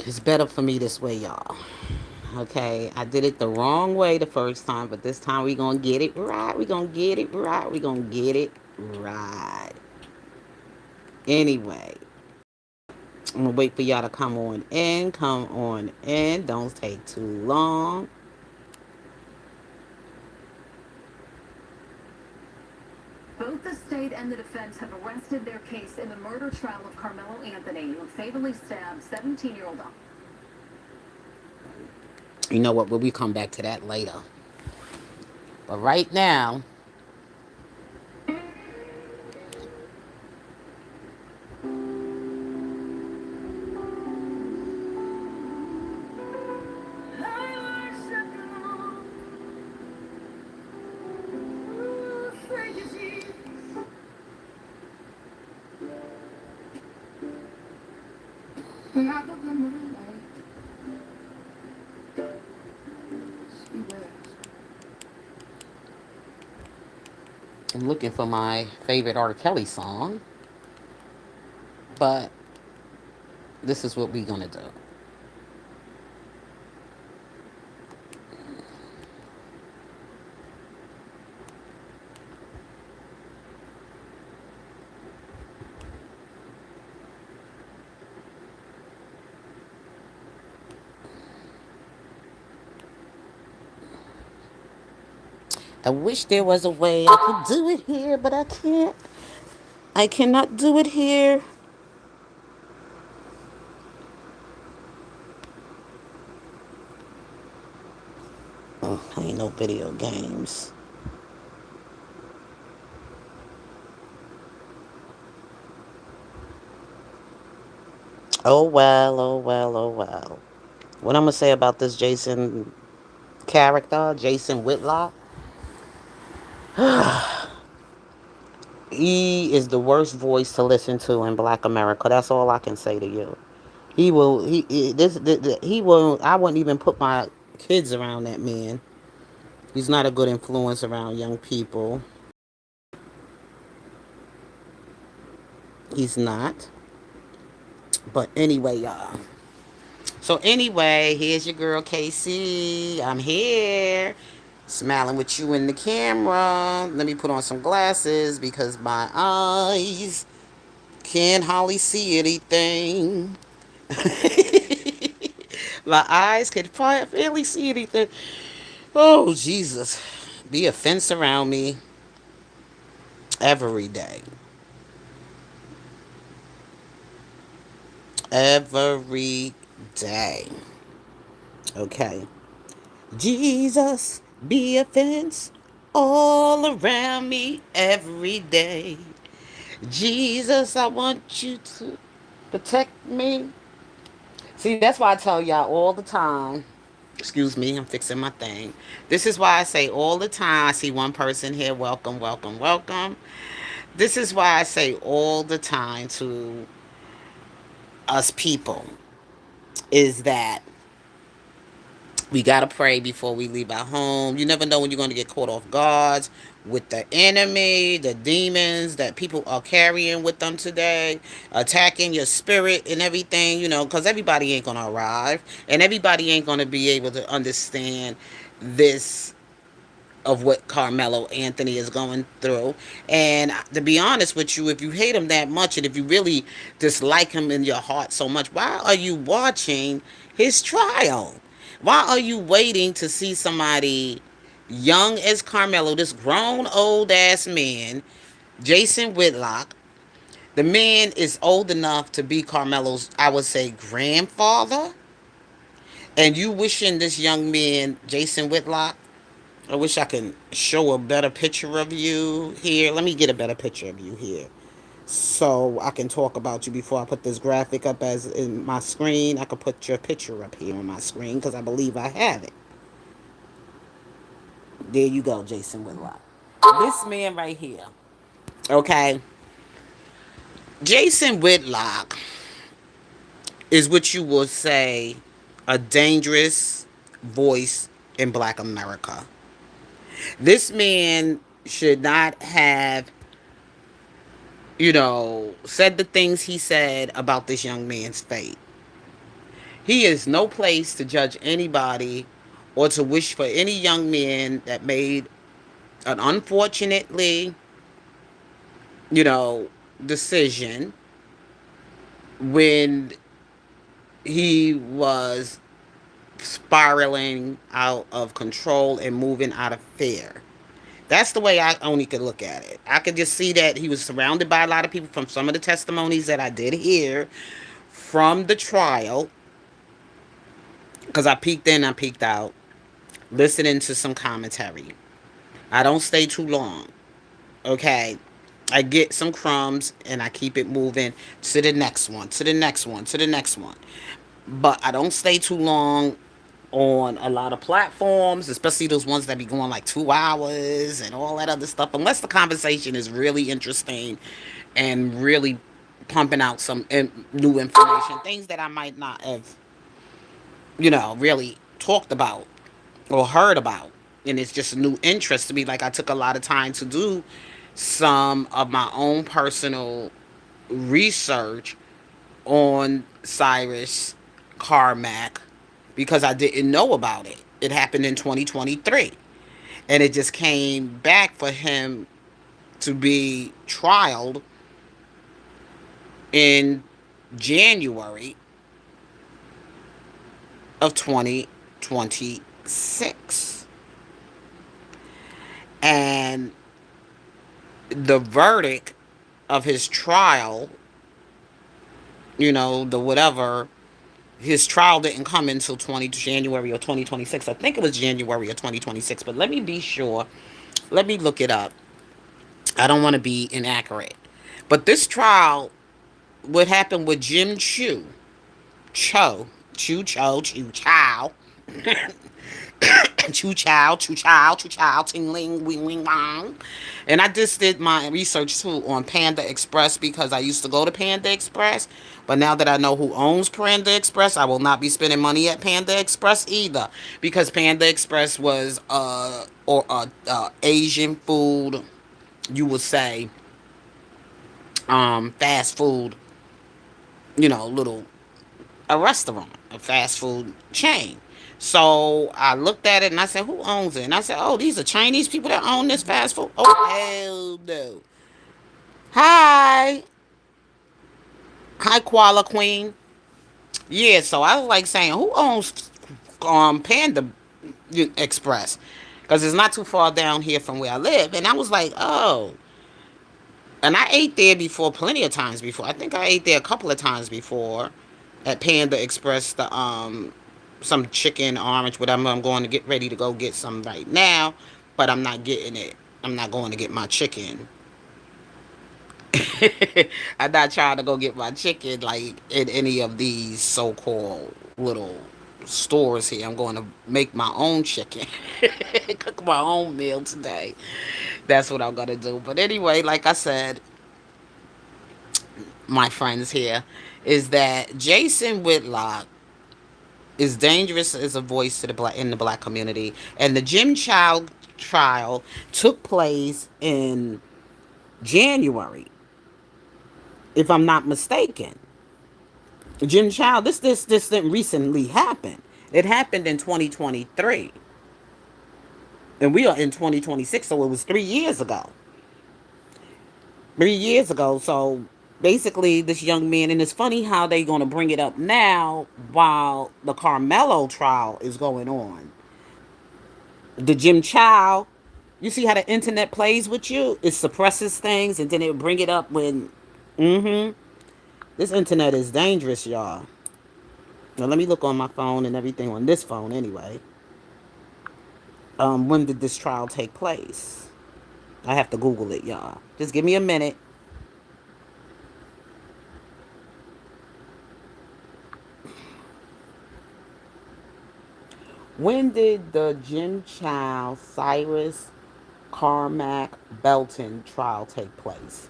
It's better for me this way, y'all. Okay, I did it the wrong way the first time, but this time we gonna get it right. We gonna get it right. We gonna get it right. Anyway, I'm gonna wait for y'all to come on in. Come on in. Don't take too long. Both the state and the defense have arrested their case in the murder trial of Karmelo Anthony, who fatally stabbed 17-year-old. You know what? We'll come back to that later. But right now, I'm looking for my favorite R. Kelly song, but this is what we're gonna do. I wish there was a way I could do it here, but I can't. I cannot do it here. Oh, ain't no video games. Oh well, oh well, oh well. What I'm gonna say about this Jason character, Jason Whitlock, he is the worst voice to listen to in Black America. That's all I can say to you. He will. He will. I wouldn't even put my kids around that man. He's not a good influence around young people. He's not. But anyway, y'all. So anyway, here's your girl Casey. I'm here, smiling with you in the camera. Let me put on some glasses because my eyes can't hardly see anything. My eyes can barely see anything. Oh Jesus, be a fence around me every day, every day. Okay. Jesus, be a fence all around me every day. Jesus, I want you to protect me. See, that's why I tell y'all all the time. Excuse me, I'm fixing my thing. This is why I say all the time. I see one person here. Welcome, welcome, welcome. This is why I say all the time to us people is that we got to pray before we leave our home. You never know when you're going to get caught off guard with the enemy, the demons that people are carrying with them today, attacking your spirit and everything, because everybody ain't going to arrive and everybody ain't going to be able to understand this of what Carmelo Anthony is going through. And to be honest with you, if you hate him that much and if you really dislike him in your heart so much, why are you watching his trial? Why are you waiting to see somebody young as Carmelo, this grown old ass man, Jason Whitlock? The man is old enough to be Carmelo's, I would say, grandfather. And you wishing this young man, Jason Whitlock, I wish I can show a better picture of you here. Let me get a better picture of you here. So I can talk about you before I put this graphic up as in my screen. I could put your picture up here on my screen because I believe I have it. There you go, Jason Whitlock. This man right here. Okay. Jason Whitlock is what you will say a dangerous voice in Black America. This man should not have said the things he said about this young man's fate. He is no place to judge anybody or to wish for any young man that made an unfortunately, you know, decision when he was spiraling out of control and moving out of fear. That's the way I only could look at it. I could just see that he was surrounded by a lot of people from some of the testimonies that I did hear from the trial, because I peeked in, I peeked out, listening to some commentary. I don't stay too long. Okay. I get some crumbs and I keep it moving to the next one, to the next one, to the next one. But I don't stay too long on a lot of platforms, especially those ones that be going like 2 hours and all that other stuff, unless the conversation is really interesting and really pumping out some new information, things that I might not have, really talked about or heard about. And it's just a new interest to me. Like, I took a lot of time to do some of my own personal research on Cyrus Carmack because I didn't know about it. It happened in 2023. And it just came back for him to be trialed in January of 2026. And the verdict of his trial, the whatever, his trial didn't come until January of 2026. I think it was January of 2026, but let me be sure. Let me look it up. I don't want to be inaccurate. But this trial, what happened with Jim Chu Chow, Chu Chow, Ting Ling, Wing Wing Wong. And I just did my research too on Panda Express because I used to go to Panda Express. But now that I know who owns Panda Express, I will not be spending money at Panda Express either. Because Panda Express was Asian food, you would say, fast food, little a restaurant, a fast food chain. So I looked at it and I said, "Who owns it?" And I said, "Oh, these are Chinese people that own this fast food." Oh hell no! Hi, hi, Koala Queen. Yeah. So I was like saying, "Who owns Panda Express?" Because it's not too far down here from where I live. And I was like, "Oh." And I ate there before, plenty of times before. I think I ate there a couple of times before at Panda Express. The some chicken orange, whatever. I'm going to get ready to go get some right now, but I'm not getting it. I'm not going to get my chicken. I'm not trying to go get my chicken like in any of these so-called little stores here. I'm going to make my own chicken, cook my own meal today. That's what I'm gonna do. But anyway, like I said, my friends here, is that Jason Whitlock is dangerous as a voice to the black in the black community, and the Jim Child trial took place in January, if I'm not mistaken. Jim Child, this didn't recently happen. It happened in 2023, and we are in 2026, so it was 3 years ago. 3 years ago, so basically this young man, and it's funny how they gonna bring it up now while the Carmelo trial is going on. The Jim Chow, you see how the internet plays with you? It suppresses things and then it bring it up when. Mm-hmm. This internet is dangerous, y'all. Now let me look on my phone and everything on this phone anyway. When did this trial take place? I have to Google it, y'all. Just give me a minute. When did the Jim Chow Cyrus Carmack Belton trial take place?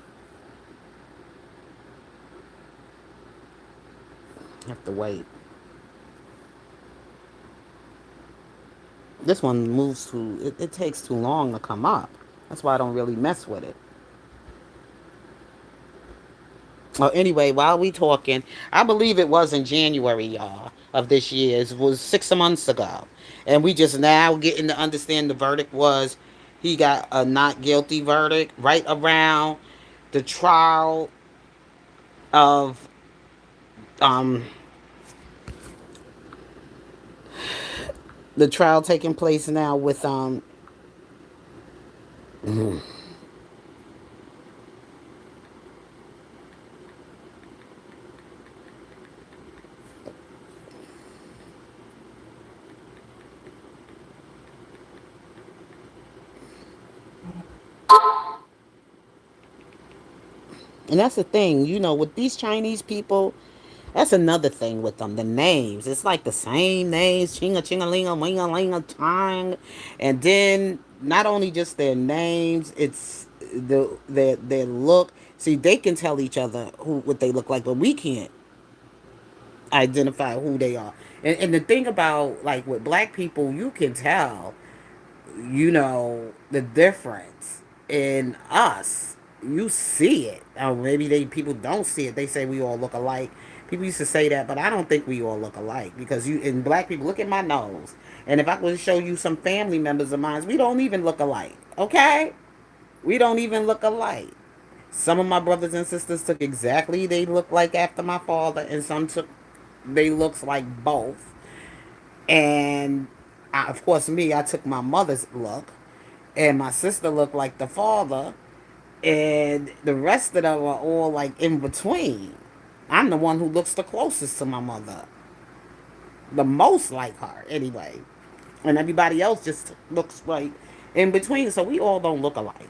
I have to wait. This one moves too. It takes too long to come up. That's why I don't really mess with it. Anyway, while we talking, I believe it was in January, y'all, of this year. It was 6 months ago, and we just now getting to understand the verdict was he got a not guilty verdict right around the trial of um the trial taking place now with and that's the thing, with these Chinese people. That's another thing with them. The names. It's like the same names. Chinga chinga linga winga linga tang. And then not only just their names, it's their look. See, they can tell each other what they look like, but we can't identify who they are. And the thing about like with black people, you can tell the difference in us. You see it. Or maybe people don't see it. They say we all look alike. People used to say that, but I don't think we all look alike because in black people, look at my nose. And if I could show you some family members of mine, we don't even look alike. Okay? We don't even look alike. Some of my brothers and sisters took exactly they look like after my father, and some took they looks like both. And of course, me, I took my mother's look, and my sister looked like the father, and the rest of them are all like in between. I'm the one who looks the closest to my mother, the most like her, anyway, and everybody else just looks like in between. So we all don't look alike.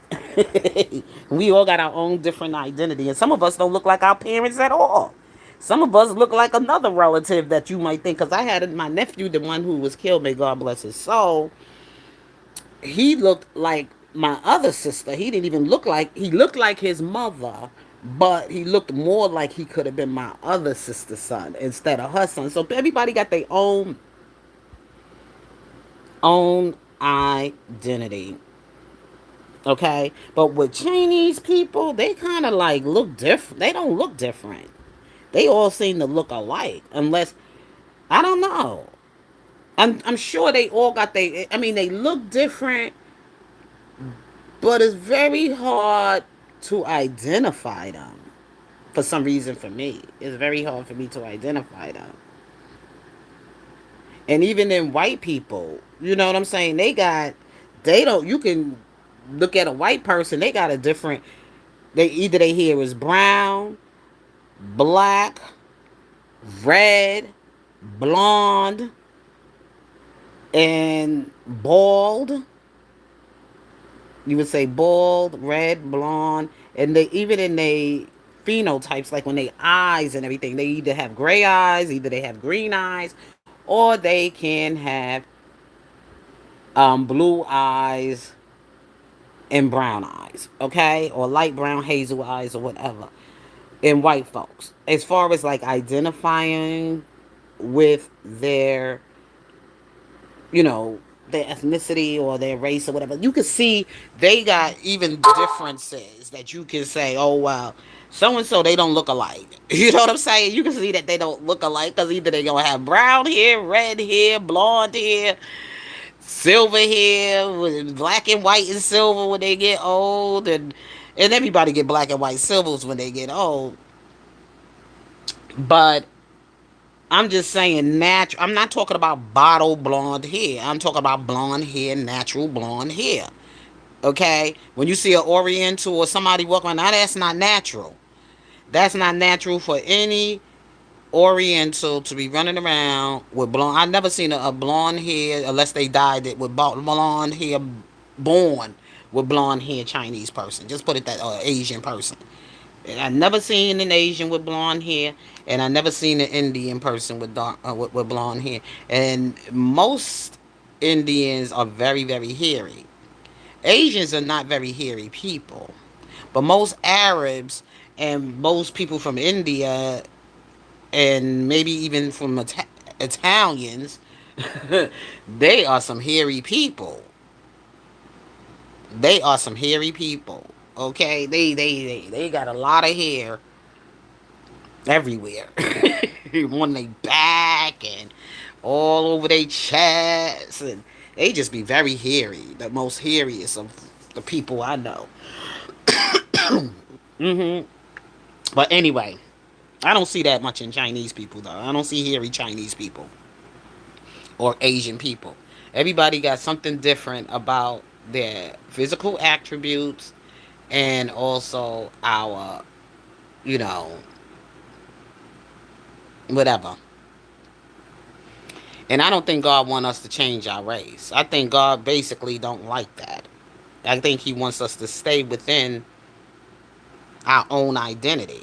We all got our own different identity, and some of us don't look like our parents at all. Some of us look like another relative that you might think. Because I had my nephew, the one who was killed, may God bless his soul. He looked like my other sister. He looked like his mother, but he looked more like he could have been my other sister's son instead of her son. So everybody got their own identity. Okay? But with Chinese people, they kind of like look different. They don't look different. They all seem to look alike. Unless, I don't know. I'm sure they all got I mean, they look different, but it's very hard to identify them. For some reason, for me, it's very hard for me to identify them. And even in white people, you know what I'm saying? They don't. You can look at a white person. They got a different. Their hair is brown, black, red, blonde, and bald. You would say bald, red, blonde, and they even in they phenotypes, like when they eyes and everything, they either have gray eyes, either they have green eyes, or they can have blue eyes and brown eyes, okay, or light brown hazel eyes or whatever. In white folks, as far as like identifying with you know, their ethnicity or their race or whatever, you can see they got even differences that you can say, oh, wow, so and so, they don't look alike. You know what I'm saying? You can see that they don't look alike because either they're going to have brown hair, red hair, blonde hair, silver hair, with black and white and silver when they get old. And everybody get black and white silvers when they get old. But I'm just saying natural. I'm not talking about bottle blonde hair. I'm talking about blonde hair, natural blonde hair. Okay? When you see an Oriental or somebody walking around, now that's not natural. That's not natural for any Oriental to be running around with blonde. I've never seen a blonde hair unless they dyed it with blonde hair, born with blonde hair Chinese person. Just put it that Asian person. And I never seen an Asian with blonde hair, and I never seen an Indian person with dark with blonde hair. And most Indians are very very hairy. Asians are not very hairy people, but most Arabs and most people from India and maybe even from Italians, they are some hairy people. They are some hairy people. Okay, they got a lot of hair everywhere. On their back and all over their chest. And they just be very hairy. The most hairiest of the people I know. But anyway, I don't see that much in Chinese people, though. I don't see hairy Chinese people or Asian people. Everybody got something different about their physical attributes and also our, you know, whatever. And I don't think God want us to change our race. I think God basically don't like that. I think he wants us to stay within our own identity,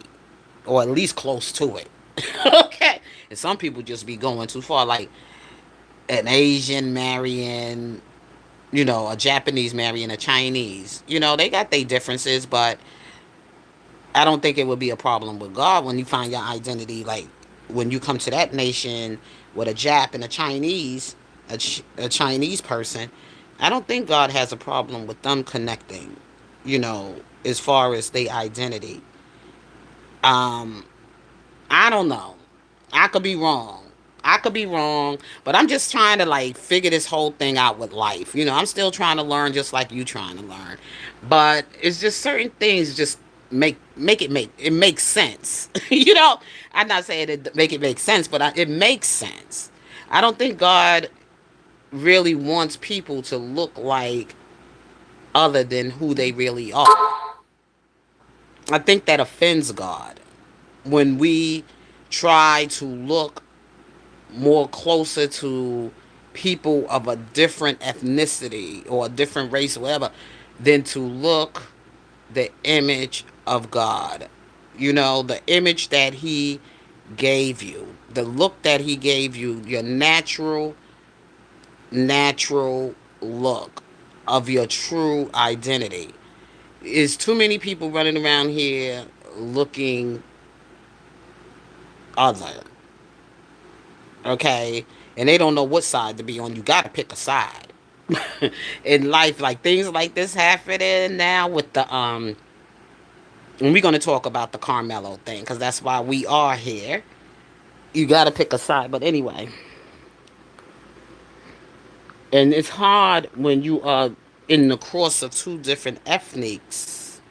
or at least close to it. Okay. And some people just be going too far, like an Asian marrying, a Japanese marrying a Chinese. They got their differences, but I don't think it would be a problem with God when you find your identity. Like when you come to that nation with a Jap and a Chinese, a Chinese person, I don't think God has a problem with them connecting, as far as their identity. Um, I don't know. I could be wrong. I could be wrong, but I'm just trying to like figure this whole thing out with life. I'm still trying to learn just like you trying to learn. But it's just certain things just make it makes sense. I'm not saying it make it make sense, but it makes sense. I don't think God really wants people to look like other than who they really are. I think that offends God when we try to look more closer to people of a different ethnicity or a different race or whatever than to look the image of God. The image that he gave you, the look that he gave you, your natural look of your true identity. Is too many people running around here looking other, okay? And they don't know what side to be on. You got to pick a side. In life, like things like this happening now with the and we're going to talk about the Karmelo thing because that's why we are here. You got to pick a side. But anyway, and it's hard when you are in the cross of two different ethnics.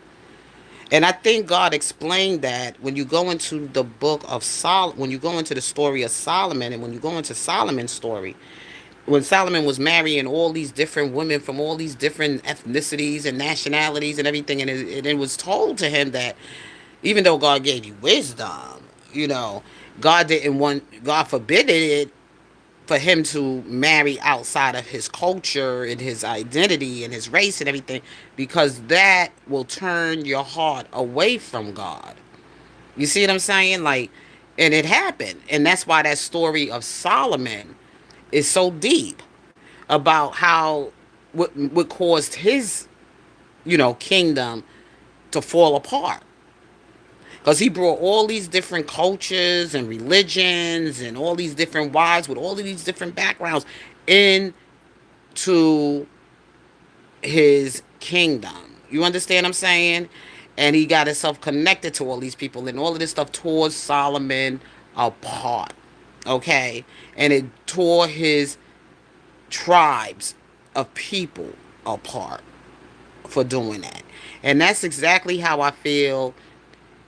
And I think God explained that when you go into the book of when you go into the story of Solomon, and when you go into Solomon's story, when Solomon was marrying all these different women from all these different ethnicities and nationalities and everything, and it was told to him that even though God gave you wisdom, God didn't want, God forbid it for him to marry outside of his culture and his identity and his race and everything, because that will turn your heart away from God. You see what I'm saying? Like, and it happened. And that's why that story of Solomon is so deep about how what caused his, kingdom to fall apart. Because he brought all these different cultures and religions and all these different wives with all of these different backgrounds into his kingdom. You understand what I'm saying? And he got himself connected to all these people, and all of this stuff tore Solomon apart. Okay? And it tore his tribes of people apart for doing that. And that's exactly how I feel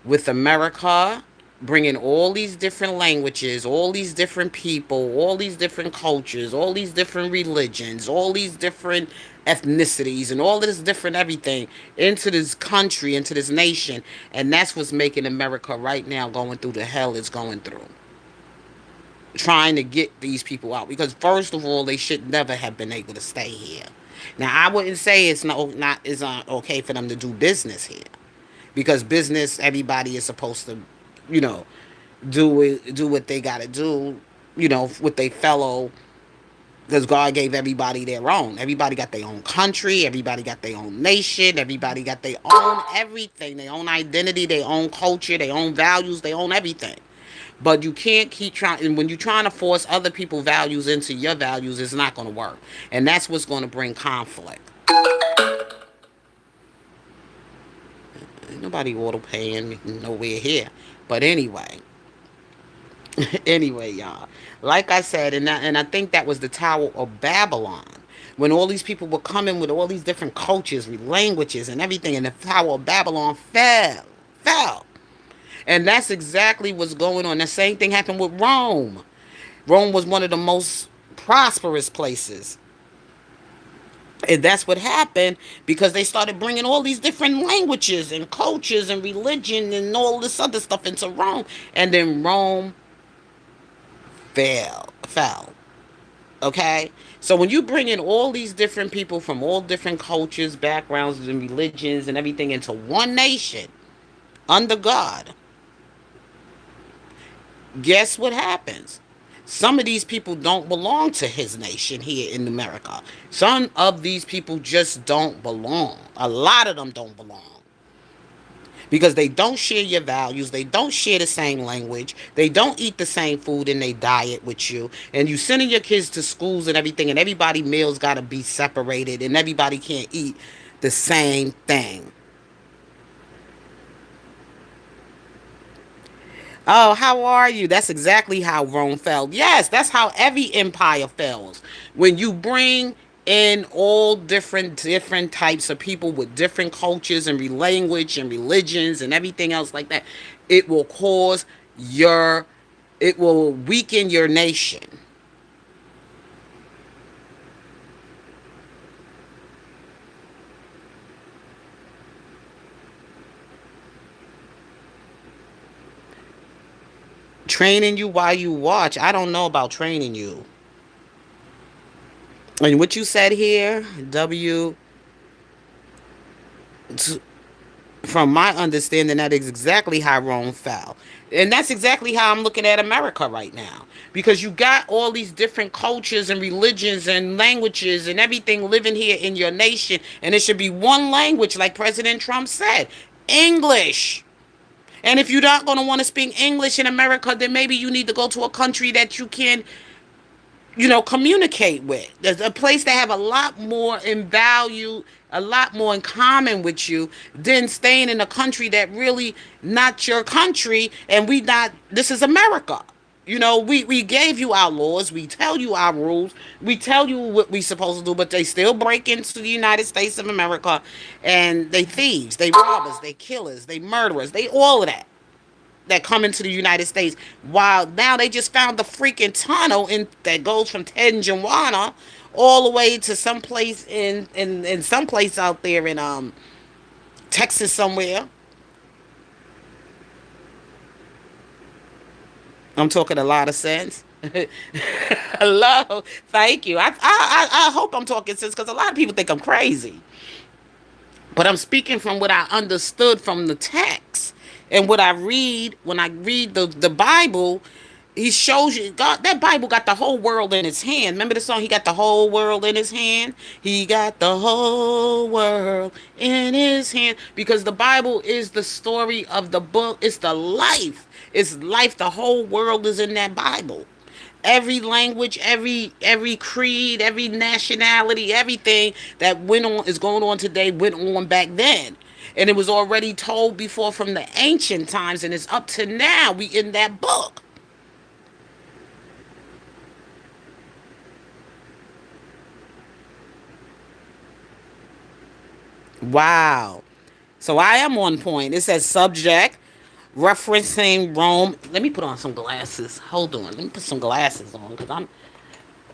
with America, bringing all these different languages, all these different people, all these different cultures, all these different religions, all these different ethnicities, and all this different everything into this country, into this nation. And that's what's making America right now going through the hell it's going through. Trying to get these people out. Because first of all, they should never have been able to stay here. Now, I wouldn't say it's not okay for them to do business here, because business, everybody is supposed to, you know, do what they got to do, with their fellow. Because God gave everybody their own. Everybody got their own country. Everybody got their own nation. Everybody got their own everything, their own identity, their own culture, their own values, their own everything. But you can't keep trying. And when you're trying to force other people's values into your values, it's not going to work. And that's what's going to bring conflict. Ain't nobody auto paying nowhere here. But anyway. Anyway, y'all, like I said, and I think that was the Tower of Babylon. When all these people were coming with all these different cultures, languages, and everything, and the Tower of Babylon fell. And that's exactly what's going on. The same thing happened with Rome. Rome was one of the most prosperous places. And that's what happened because they started bringing all these different languages and cultures and religion and all this other stuff into Rome. And then Rome fell. Okay? So when you bring in all these different people from all different cultures, backgrounds, and religions and everything into one nation under God, guess what happens? Some of these people don't belong to his nation here in America. Some of these people just don't belong. A lot of them don't belong because they don't share your values, they don't share the same language, they don't eat the same food in their diet with you, and you sending your kids to schools and everything, and everybody meals got to be separated, and everybody can't eat the same thing. Oh, how are you? That's exactly how Rome fell. Yes, that's how every empire fails. When you bring in all different types of people with different cultures and language and religions and everything else like that, it will cause your it will weaken your nation. Training you while you watch. I don't know about training you. And what you said here, W, from my understanding, that is exactly how Rome fell. And that's exactly how I'm looking at America right now. Because you got all these different cultures and religions and languages and everything living here in your nation. And it should be one language, like President Trump said, English. And if you're not going to want to speak English in America, then maybe you need to go to a country that you can communicate with. There's a place that have a lot more in value, a lot more in common with you than staying in a country that really not your country. And we not. This is America. We gave you our laws. We tell you our rules. We tell you what we supposed to do, but they still break into the United States of America, and they thieves, they robbers, they killers, they murderers, they all of that come into the United States. While now they just found the freaking tunnel that goes from Tanjawana all the way to some place in some place out there in Texas somewhere. I'm talking a lot of sense. Hello, thank you. I hope I'm talking sense because a lot of people think I'm crazy. But I'm speaking from what I understood from the text and what I read when I read the Bible. He shows you God. That Bible got the whole world in his hand. Remember the song? He got the whole world in his hand. He got the whole world in his hand because the Bible is the story of the book. It's the life. It's life. The whole world is in that Bible. Every language, every creed, every nationality, everything that went on is going on today went on back then. And it was already told before from the ancient times, and it's up to now. We in that book. Wow. So I am on point. It says subject referencing Rome. Let me put on some glasses. Hold on. Let me put some glasses on because I'm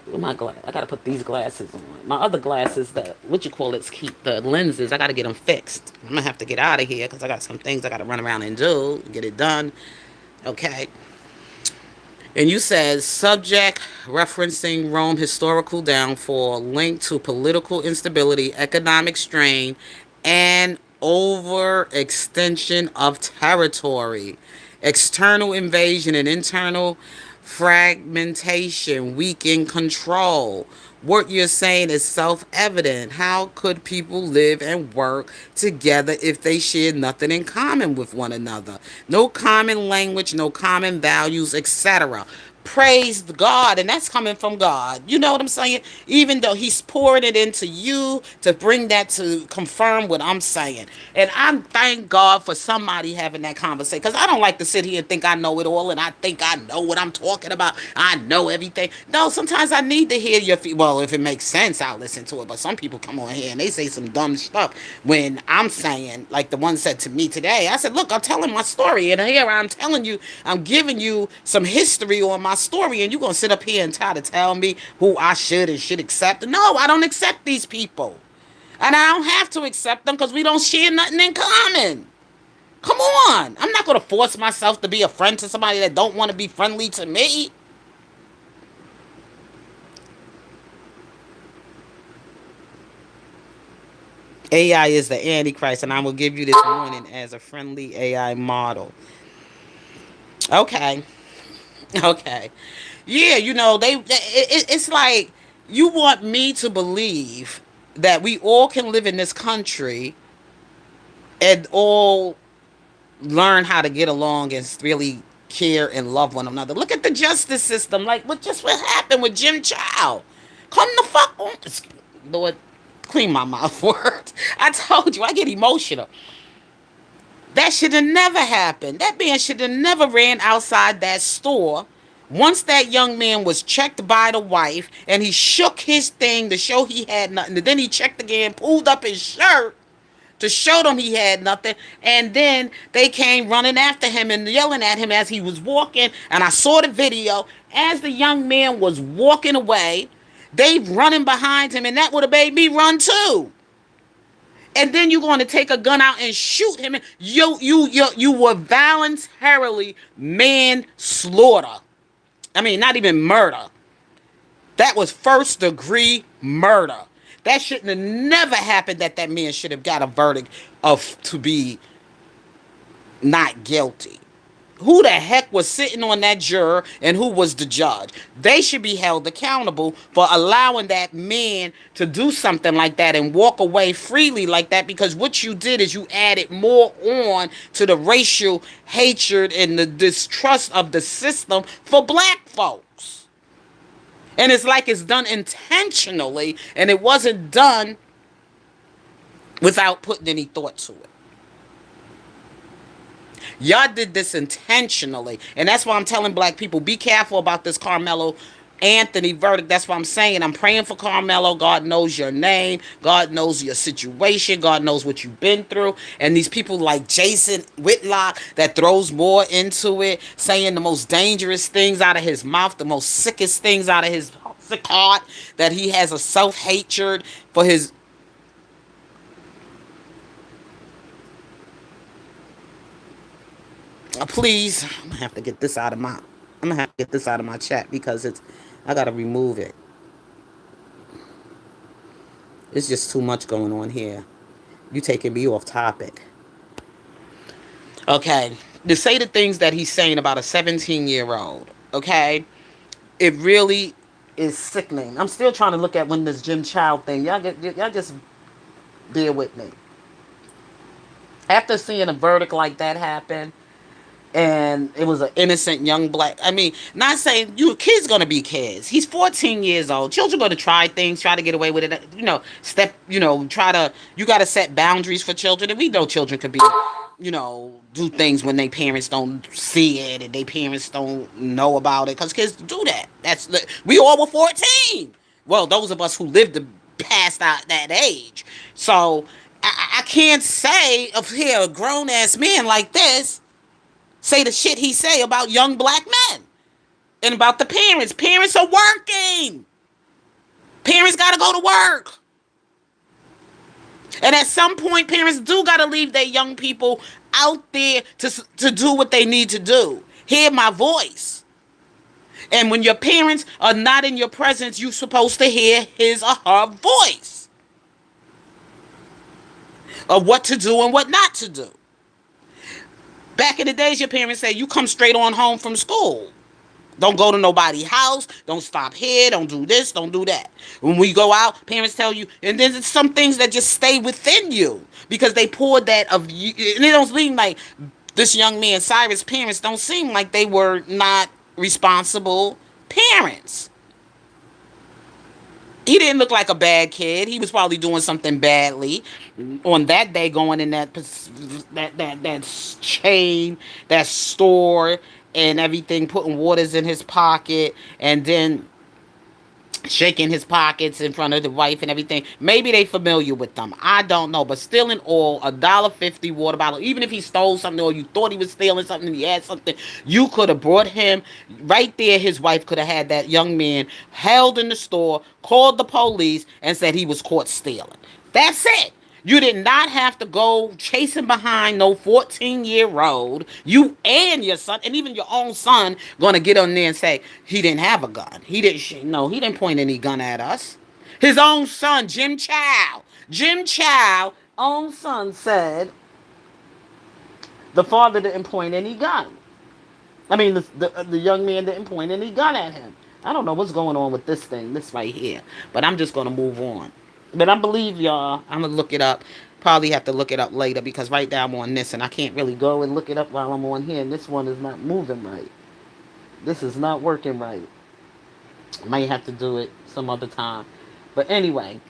my glass. I gotta put these glasses on. My other glasses, the what you call it, keep the lenses. I gotta get them fixed. I'm gonna have to get out of here because I got some things I gotta run around and do, get it done. Okay. And you said subject referencing Rome historical downfall linked to political instability, economic strain, and overextension of territory, external invasion and internal fragmentation, weaken control. What you're saying is self evident. How could people live and work together if they share nothing in common with one another? No common language, no common values, etc. praised God, and that's coming from God. You know what I'm saying? Even though He's pouring it into you to bring that to confirm what I'm saying. And I thank God for somebody having that conversation, because I don't like to sit here and think I know it all and I think I know what I'm talking about. I know everything. No, sometimes I need to hear your well, if it makes sense, I'll listen to it. But some people come on here and they say some dumb stuff when I'm saying, like the one said to me today. I said, look, I'm telling my story, and here I'm telling you, I'm giving you some history on my story, and you're gonna sit up here and try to tell me who I should and should accept. No, I don't accept these people. And I don't have to accept them because we don't share nothing in common. Come on. I'm not going to force myself to be a friend to somebody that don't want to be friendly to me. AI is the Antichrist, and I will give you this warning as a friendly AI model. Okay. Okay. Yeah, it's like you want me to believe that we all can live in this country and all learn how to get along and really care and love one another. Look at the justice system. Like what happened with Jim Child. Come the fuck on. Lord, clean my mouth words. I told you I get emotional. That should have never happened. That man should have never ran outside that store. Once that young man was checked by the wife and he shook his thing to show he had nothing. And then he checked again, pulled up his shirt to show them he had nothing. And then they came running after him and yelling at him as he was walking. And I saw the video as the young man was walking away. They running behind him, and that would have made me run too. And then you're going to take a gun out and shoot him. You were voluntarily manslaughter. I mean, not even murder. That was first degree murder. That shouldn't have never happened. That man should have got a verdict of to be not guilty. Who the heck was sitting on that juror and who was the judge? They should be held accountable for allowing that man to do something like that and walk away freely like that, because what you did is you added more on to the racial hatred and the distrust of the system for black folks. And it's like it's done intentionally, and it wasn't done without putting any thought to it. Y'all did this intentionally. And that's why I'm telling black people, be careful about this Karmelo Anthony verdict. That's what I'm saying. I'm praying for Karmelo. God knows your name. God knows your situation. God knows what you've been through. And these people like Jason Whitlock that throws more into it, saying the most dangerous things out of his mouth, the most sickest things out of his sick heart, that he has a self-hatred for his. Please, I'm gonna have to get this out of my. I'm gonna have to get this out of my chat because it's. I gotta remove it. It's just too much going on here. You taking me off topic. Okay, to say the things that he's saying about a 17-year-old. Okay, it really is sickening. I'm still trying to look at when this Jim Child thing. Y'all just bear with me. After seeing a verdict like that happen, and it was an innocent young black. I mean, not saying you kids gonna be kids. He's 14 years old. Children gonna try things, try to get away with it. Try to. You gotta set boundaries for children, and we know children could be, do things when their parents don't see it and their parents don't know about it. Cause kids do that. We all were 14. Well, those of us who lived past that age. So I can't say of here a grown ass man like this say the shit he say about young black men and about the parents. Parents are working. Parents got to go to work. And at some point, parents do got to leave their young people out there to do what they need to do. Hear my voice. And when your parents are not in your presence, you're supposed to hear his or her voice of what to do and what not to do. Back in the days, your parents said, you come straight on home from school. Don't go to nobody's house. Don't stop here. Don't do this. Don't do that. When we go out, parents tell you, and then there's some things that just stay within you because they poured that of you. And it don't seem like this young man, Cyrus' parents don't seem like they were not responsible parents. He didn't look like a bad kid. He was probably doing something badly on that day, going in that chain, that store, and everything, putting waters in his pocket, and then shaking his pockets in front of the wife and everything. Maybe they familiar with them. I don't know. But still in all, $1.50 water bottle. Even if he stole something or you thought he was stealing something and he had something, you could have brought him right there. His wife could have had that young man held in the store, called the police, and said he was caught stealing. That's it. You did not have to go chasing behind no 14-year-old. You and your son, and even your own son, gonna get on there and say he didn't have a gun. He didn't. No, he didn't point any gun at us. His own son, Jim Chow. Jim Chow, own son, said the father didn't point any gun. I mean, the young man didn't point any gun at him. I don't know what's going on with this thing, this right here. But I'm just going to move on. But I believe y'all, I'm going to look it up. Probably have to look it up later because right now I'm on this and I can't really go and look it up while I'm on here. And this one is not moving right. This is not working right. I might have to do it some other time. But anyway.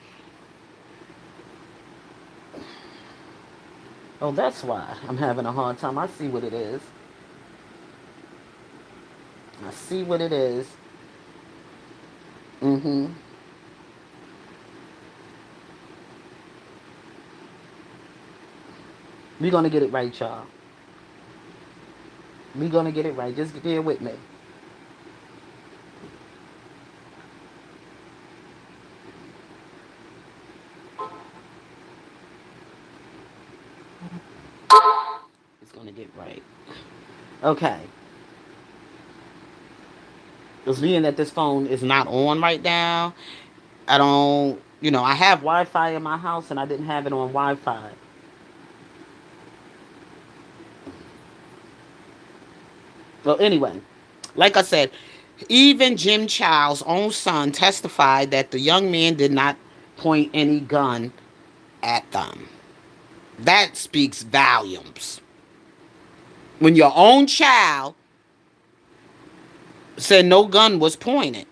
Oh, that's why I'm having a hard time. I see what it is. I see what it is. Mm-hmm. We're going to get it right, y'all. We're going to get it right. Just bear with me. It's going to get right. Okay. Because being that this phone is not on right now, I don't, I have Wi Fi in my house and I didn't have it on Wi Fi. Well, anyway, like I said, even Jim Child's own son testified that the young man did not point any gun at them. That speaks volumes. When your own child said no gun was pointed,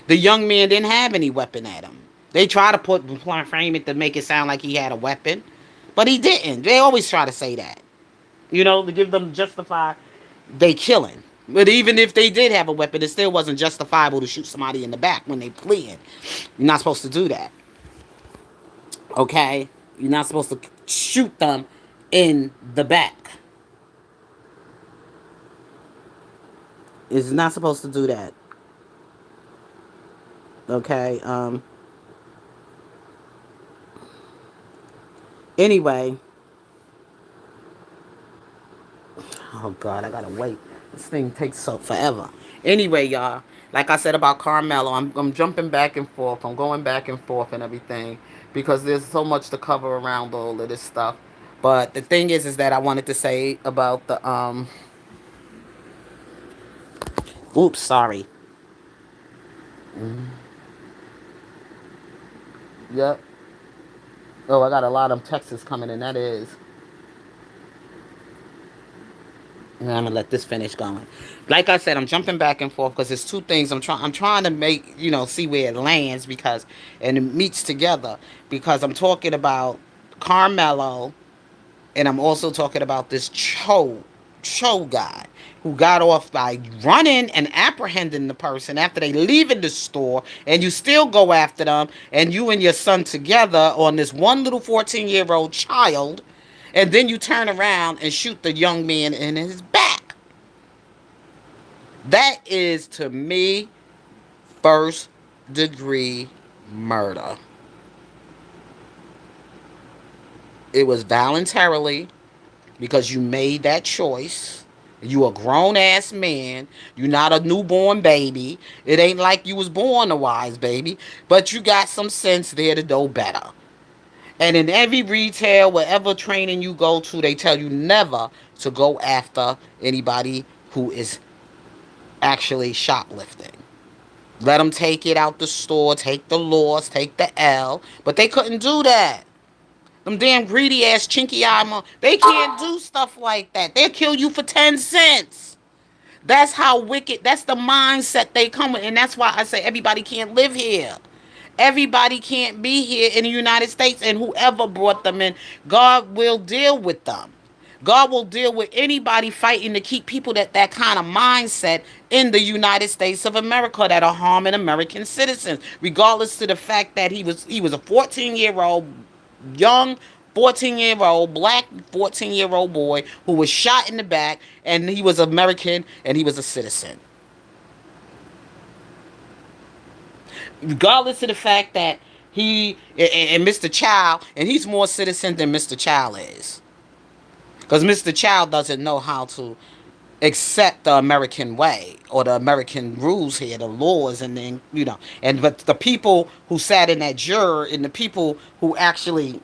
the young man didn't have any weapon at him. They try to frame it to make it sound like he had a weapon, but he didn't. They always try to say that, to give them justify they killing. But even if they did have a weapon, it still wasn't justifiable to shoot somebody in the back when they fleeing. You're not supposed to do that. Okay? You're not supposed to shoot them in the back. It's not supposed to do that. Okay? Anyway, oh God, I gotta wait. This thing takes so forever. Anyway, y'all, like I said about Karmelo, I'm jumping back and forth. I'm going back and forth and everything because there's so much to cover around all of this stuff. But the thing is that I wanted to say about the oops, sorry. Yep. Oh, I got a lot of texts coming in. That is. And I'm gonna let this finish going. Like I said, I'm jumping back and forth because there's two things I'm trying to make see where it lands because and it meets together because I'm talking about Carmelo and I'm also talking about this Cho guy who got off by running and apprehending the person after they leaving the store and you still go after them and you and your son together on this one little 14-year-old child and then you turn around and shoot the young man in his back. That is to me first degree murder. It was voluntarily because you made that choice. You a grown ass man. You not a newborn baby. It ain't like you was born a wise baby, but you got some sense there to know better. And in every retail, wherever training you go to, they tell you never to go after anybody who is actually shoplifting. Let them take it out the store, take the loss, take the L. But they couldn't do that. Them damn greedy ass chinky eye they can't do stuff like that. They'll kill you for 10 cents. That's how wicked, that's the mindset they come with. And that's why I say everybody can't live here. Everybody can't be here in the United States. And whoever brought them in, God will deal with them. God will deal with anybody fighting to keep people that kind of mindset in the United States of America that are harming American citizens, regardless to the fact that he was a 14-year-old young 14-year-old black 14-year-old boy who was shot in the back, and he was American and he was a citizen. Regardless of the fact that he and Mr. Child, and he's more citizen than Mr. Child is, because Mr. Child doesn't know how to accept the American way or the American rules here, the laws, and then and but the people who sat in that juror and the people who actually,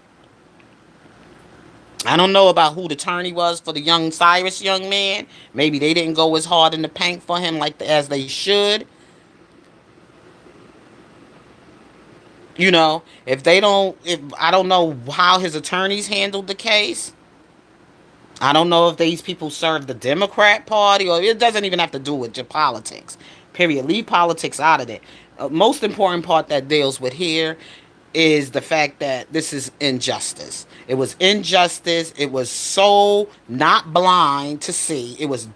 I don't know about who the attorney was for the young Cyrus young man. Maybe they didn't go as hard in the paint for him as they should. If they don't, if I don't know how his attorneys handled the case. I don't know if these people serve the Democrat Party, or it doesn't even have to do with your politics. Period. Leave politics out of it. Most important part that deals with here is the fact that this is injustice. It was injustice. It was so not blind to see. It was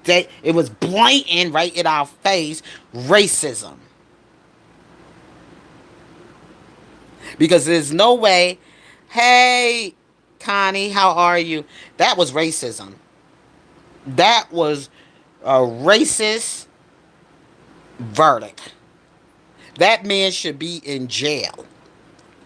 blatant right in our face racism. Because there's no way, hey, Connie, how are you? That was racism. That was a racist verdict. That man should be in jail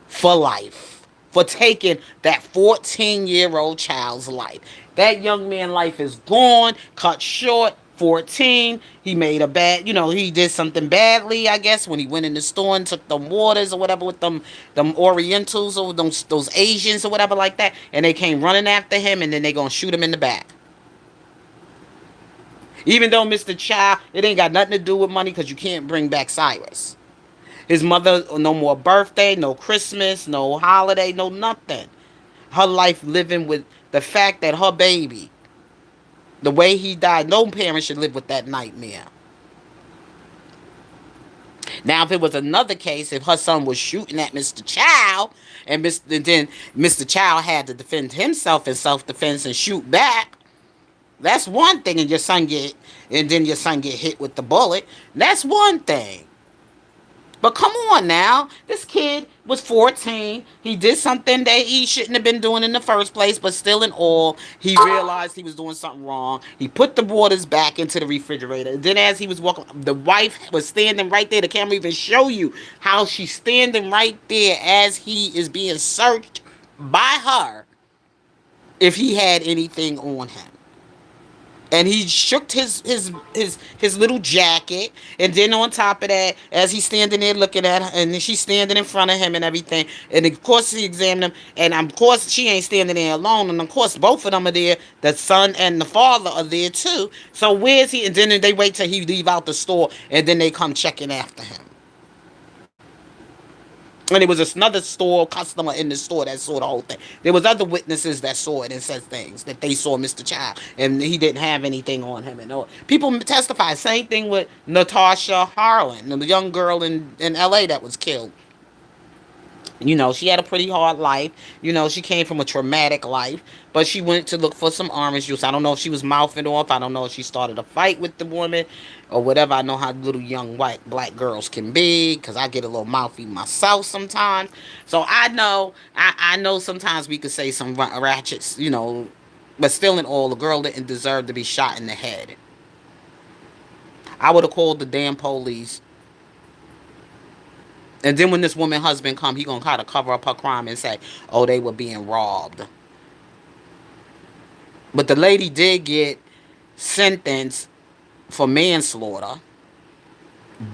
for life for taking that 14-year-old child's life. That young man's life is gone, cut short. 14, he made a bad, he did something badly, I guess, when he went in the store and took them waters or whatever with them Orientals or those Asians or whatever like that, and they came running after him, and then they gonna shoot him in the back. Even though Mr. Child, it ain't got nothing to do with money, because you can't bring back Cyrus. His mother, no more birthday, no Christmas, no holiday, no nothing. Her life living with the fact that her baby, the way he died, no parent should live with that nightmare. Now, if it was another case, if her son was shooting at Mr. Child, and then Mr. Child had to defend himself in self-defense and shoot back, that's one thing. And then your son get hit with the bullet. That's one thing. But come on now. This kid was 14. He did something that he shouldn't have been doing in the first place, but still in all, he realized he was doing something wrong. He put the waters back into the refrigerator. And then as he was walking, the wife was standing right there. The camera even show you how she's standing right there as he is being searched by her if he had anything on him. And he shook his little jacket, and then on top of that, as he's standing there looking at her, and she's standing in front of him and everything, and of course he examined him, and of course she ain't standing there alone, and of course both of them are there. The son and the father are there too. So where's he? And then they wait till he leave out the store, and then they come checking after him. And there was another store customer in the store that saw the whole thing. There was other witnesses that saw it and said things that they saw Mr. Child, and he didn't have anything on him and all. People testify. Same thing with Natasha Harlan, the young girl in L.A. that was killed. She had a pretty hard life. She came from a traumatic life, but she went to look for some orange juice. I don't know if she was mouthing off. I don't know if she started a fight with the woman or whatever. I know how little young white black girls can be, because I get a little mouthy myself sometimes. So I know sometimes we could say some ratchets, but still in all, the girl didn't deserve to be shot in the head. I would have called the damn police. And then when this woman husband come, he gonna try to cover up her crime and say, "Oh, they were being robbed." But the lady did get sentenced for manslaughter.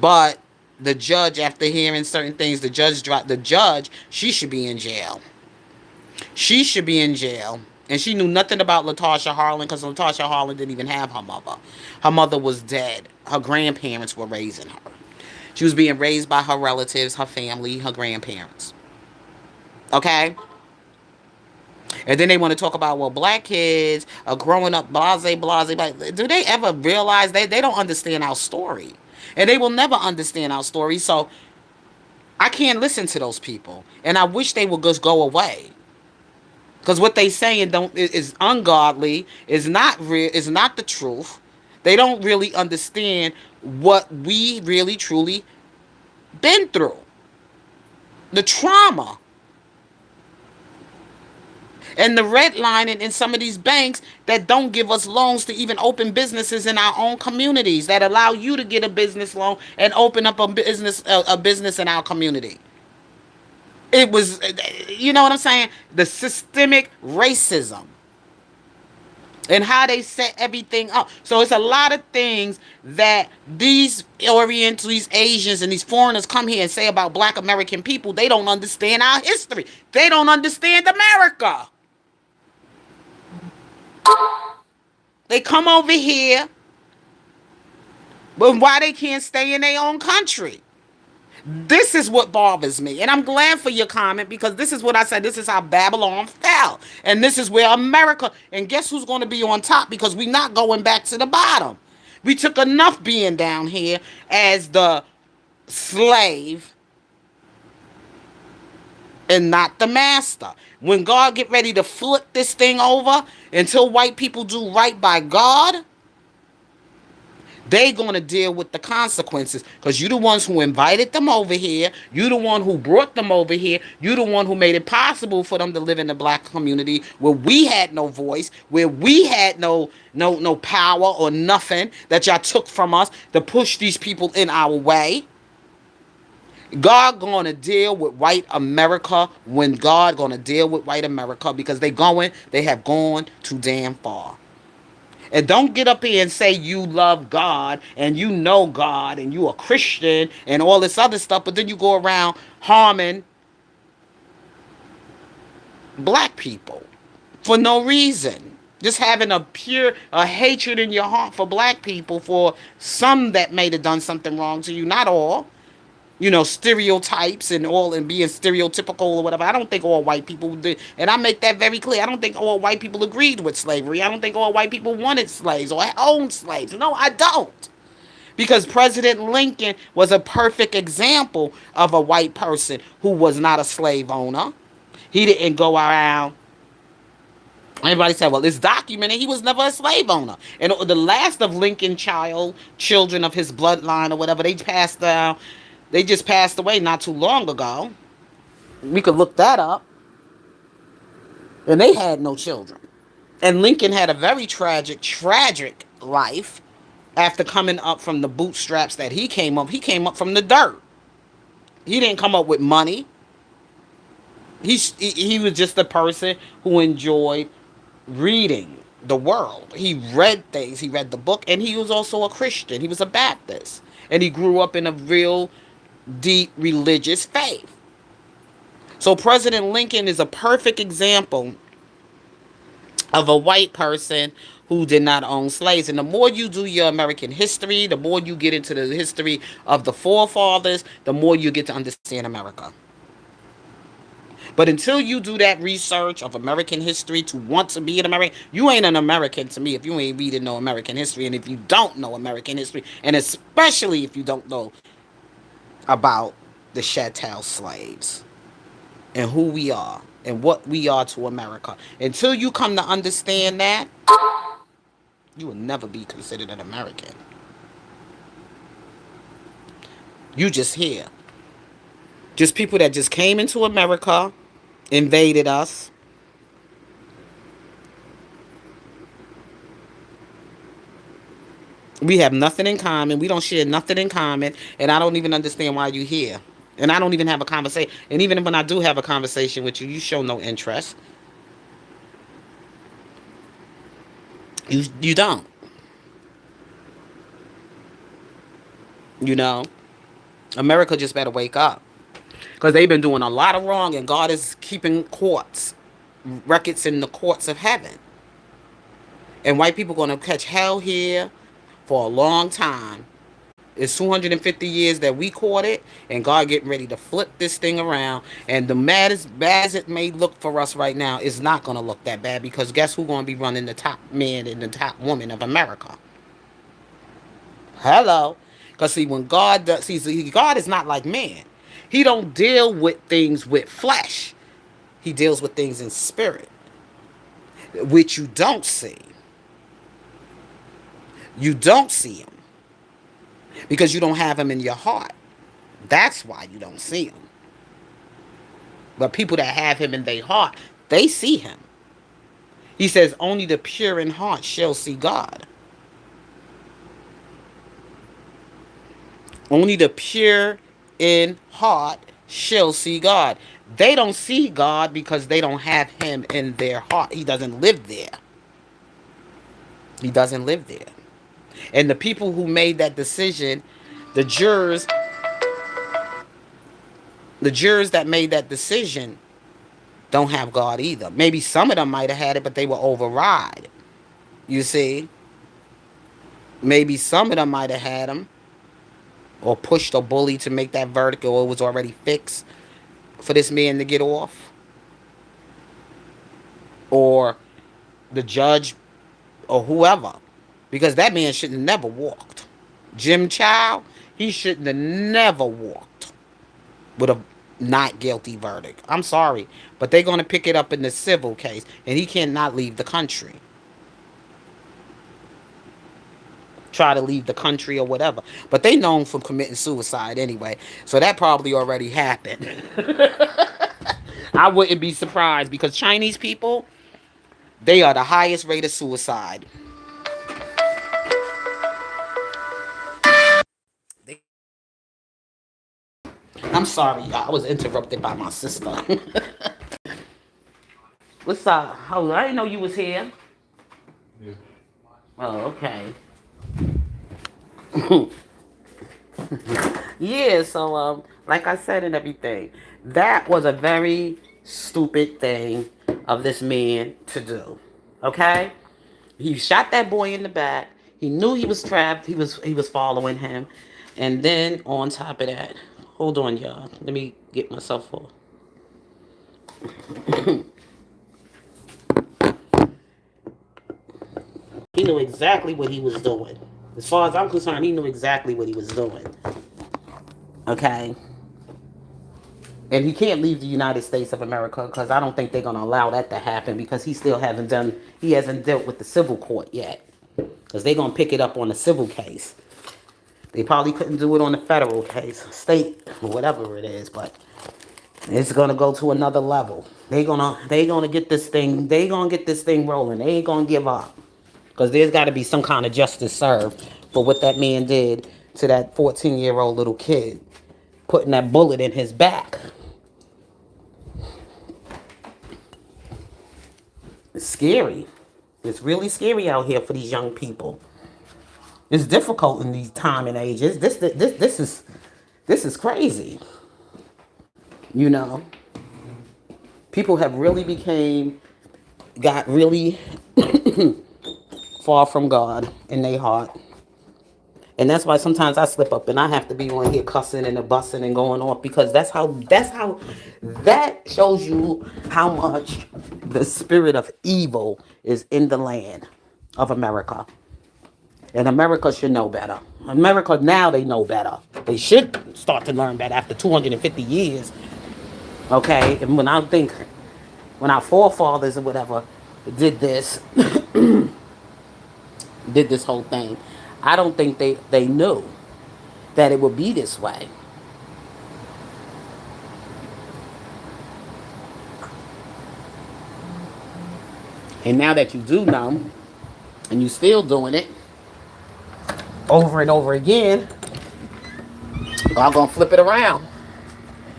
But the judge, after hearing certain things, the judge dropped. The judge, she should be in jail. She should be in jail. And she knew nothing about Latasha Harlan, because Latasha Harlan didn't even have her mother. Her mother was dead. Her grandparents were raising her. She was being raised by her relatives, her family, her grandparents. Okay? And then they want to talk about, well, black kids are growing up blase, blase, blase. Do they ever realize they don't understand our story? And they will never understand our story. So I can't listen to those people. And I wish they would just go away. Because what they saying don't is ungodly, is not real, is not the truth. They don't really understand what we really truly been through. The trauma and the redlining in some of these banks that don't give us loans to even open businesses in our own communities, that allow you to get a business loan and open up a business in our community. It was, you know what I'm saying? The systemic racism and how they set everything up. So it's a lot of things that these Orientals, these Asians, and these foreigners come here and say about black American people. They don't understand our history. They don't understand America. They come over here, but why they can't stay in their own country? This is what bothers me. And I'm glad for your comment, because this is what I said. This is how Babylon fell. And this is where America, and guess who's going to be on top, because we're not going back to the bottom. We took enough being down here as the slave and not the master. When God get ready to flip this thing over, until white people do right by God, they gonna deal with the consequences, because you the ones who invited them over here. You the one who brought them over here. You the one who made it possible for them to live in the black community, where we had no voice, where we had no power or nothing, that y'all took from us to push these people in our way. God gonna deal with white America when God gonna deal with white America, because they have gone too damn far. And don't get up here and say you love God and you know God and you a Christian and all this other stuff, but then you go around harming black people for no reason. Just having a hatred in your heart for black people, for some that may have done something wrong to you, not all. Stereotypes and all, and being stereotypical or whatever. I don't think all white people did, and I make that very clear. I don't think all white people agreed with slavery. I don't think all white people wanted slaves or owned slaves. No, I don't. Because President Lincoln was a perfect example of a white person who was not a slave owner. He didn't go around. Everybody said, well, it's documented he was never a slave owner. And the last of Lincoln children of his bloodline or whatever, they just passed away not too long ago. We could look that up. And they had no children. And Lincoln had a very tragic life after coming up from the bootstraps that he came up. He came up from the dirt. He didn't come up with money. He was just a person who enjoyed reading the world. He read things. He read the book. And he was also a Christian. He was a Baptist. And he grew up in a real deep religious faith. So President Lincoln is a perfect example of a white person who did not own slaves. And the more you do your American history, the more you get into the history of the forefathers, the more you get to understand America. But until you do that research of American history to want to be an American, you ain't an American to me if you ain't reading no American history. And if you don't know American history, and especially if you don't know about the chattel slaves and who we are and what we are to America. Until you come to understand that, you will never be considered an American. You just here. Just people that just came into America, invaded us. We have nothing in common. We don't share nothing in common. And I don't even understand why you're here. And I don't even have a conversation. And even when I do have a conversation with you, you show no interest. You don't. You know? America just better wake up. Because they've been doing a lot of wrong, and God is keeping records in the courts of heaven. And white people going to catch hell here for a long time. It's 250 years that we caught it, and God getting ready to flip this thing around. And the mad as bad as it may look for us right now, is not going to look that bad because guess who's going to be running the top man and the top woman of America? Hello, because see when God does, see God is not like man. He don't deal with things with flesh. He deals with things in spirit, which you don't see. You don't see him because you don't have him in your heart. That's why you don't see him. But people that have him in their heart, they see him. He says, only the pure in heart shall see God. Only the pure in heart shall see God. They don't see God because they don't have him in their heart. He doesn't live there. He doesn't live there. And the people who made that decision, the jurors, the jurors that made that decision don't have God either. Maybe some of them might have had it, but they were override. You see? Maybe some of them might have had him or pushed or bullied to make that verdict, or it was already fixed for this man to get off. Or the judge or whoever. Because that man shouldn't have never walked. Jim Child, he shouldn't have never walked with a not guilty verdict. I'm sorry. But they're going to pick it up in the civil case. And he cannot leave the country. Try to leave the country or whatever. But they known for committing suicide anyway. So that probably already happened. I wouldn't be surprised because Chinese people, they are the highest rate of suicide. I'm sorry, I was interrupted by my sister. What's up? Oh, I didn't know you was here. Oh, okay. Yeah, so like I said and everything, that was a very stupid thing of this man to do. Okay? He shot that boy in the back. He knew he was trapped. He was following him. And then on top of that, hold on y'all. Let me get myself off. He knew exactly what he was doing. As far as I'm concerned, he knew exactly what he was doing. Okay? And he can't leave the United States of America because I don't think they're gonna allow that to happen because he hasn't dealt with the civil court yet. Because they're gonna pick it up on the civil case. They probably couldn't do it on the federal case, state, or whatever it is, but it's gonna go to another level. They gonna get this thing rolling. They ain't gonna give up. Because there's gotta be some kind of justice served for what that man did to that 14-year-old little kid, putting that bullet in his back. It's scary. It's really scary out here for these young people. It's difficult in these time and ages. This is crazy. You know, people have really got really far from God in their heart. And that's why sometimes I slip up and I have to be on here cussing and bussing and going off because that shows you how much the spirit of evil is in the land of America. And America should know better. America now they know better. They should start to learn better after 250 years. Okay? And when our forefathers or whatever did this, did this whole thing, I don't think they knew that it would be this way. And now that you do know, and you still doing it over and over again, God gonna flip it around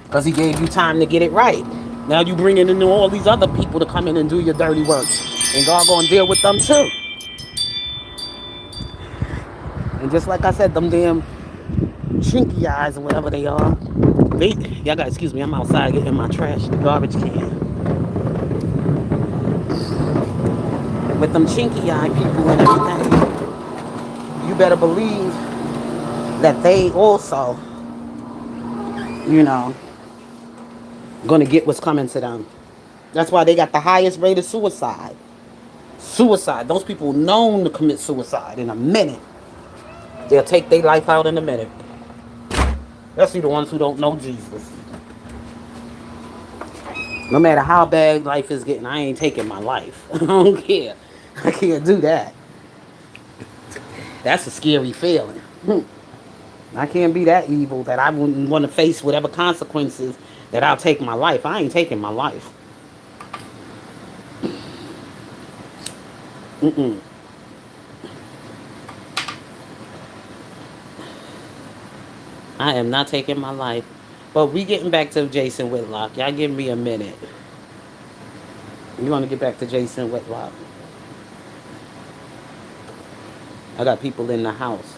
because He gave you time to get it right. Now you bringing in all these other people to come in and do your dirty work, and God gonna deal with them too. And just like I said, them damn chinky eyes or whatever they are, y'all gotta excuse me. I'm outside getting my trash, the garbage can. With them chinky eye people and everything, you better believe that they also, you know, gonna get what's coming to them. That's why they got the highest rate of suicide. Suicide. Those people known to commit suicide in a minute. They'll take their life out in a minute. Especially the ones who don't know Jesus. No matter how bad life is getting, I ain't taking my life. I don't care. I can't do that. That's a scary feeling. I can't be that evil that I wouldn't want to face whatever consequences that I'll take my life. I ain't taking my life. Mm-mm. I am not taking my life. But we getting back to Jason Whitlock. Y'all give me a minute. You want to get back to Jason Whitlock? I got people in the house